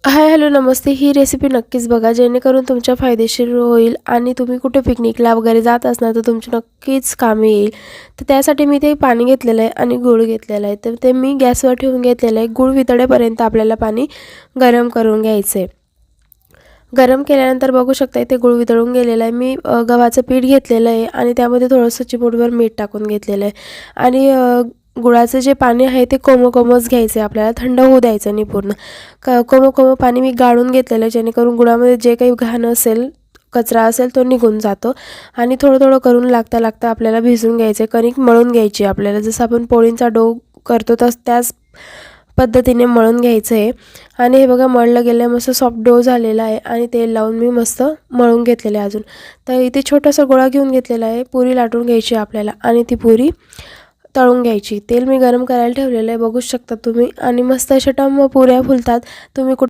Hi hello नमस्ते. ही recipe नक्कीच बघा, जेणेकरून तुमच्या फायदेशीर होईल आणि तुम्ही कुठे पिकनिकला वगैरे जात असणार तर तुमची नक्कीच कामी येईल. तर त्यासाठी मी ते पाणी घेतलेलं आहे आणि गूळ घेतलेला आहे. तर ते मी गॅसवर ठेवून घेतलेलं आहे. गूळ वितळेपर्यंत आपल्याला पाणी गरम करून घ्यायचं आहे. गरम केल्यानंतर बघू शकता ते गूळ वितळून गेलेलं आहे. मी गव्हाचं पीठ घेतलेलं आहे आणि त्यामध्ये थोडंसं चिमूटभर मीठ टाकून घेतलेलं आहे आणि गुळाचं जे पाणी आहे ते कोमट घ्यायचं आहे आपल्याला, थंड होऊ द्यायचं नाही पूर्ण. कोमट पाणी मी गाळून घेतलेलं आहे, जेणेकरून गुळामध्ये जे काही घाण असेल, कचरा असेल तो निघून जातो. आणि थोडं थोडं करून लागता लागता आपल्याला भिजवून घ्यायचं आहे. कणिक मळून घ्यायची आपल्याला, जसं आपण पोळींचा डो करतो त्याच पद्धतीने मळून घ्यायचं आहे. आणि हे बघा मळलं गेलं आहे, मस्त सॉफ्ट डो झालेला आहे आणि तेल लावून मी मस्त मळून घेतलेलं आहे अजून. तर इथे छोटासा गोळा घेऊन घेतलेला आहे. पुरी लाटून घ्यायची आपल्याला आणि ती पुरी तळून घ्यायची. तेल मी गरम करायला ठेवलेलं आहे, बघू शकता तुम्ही. आणि मस्त अशा टम्म पुऱ्या फुलतात. तुम्ही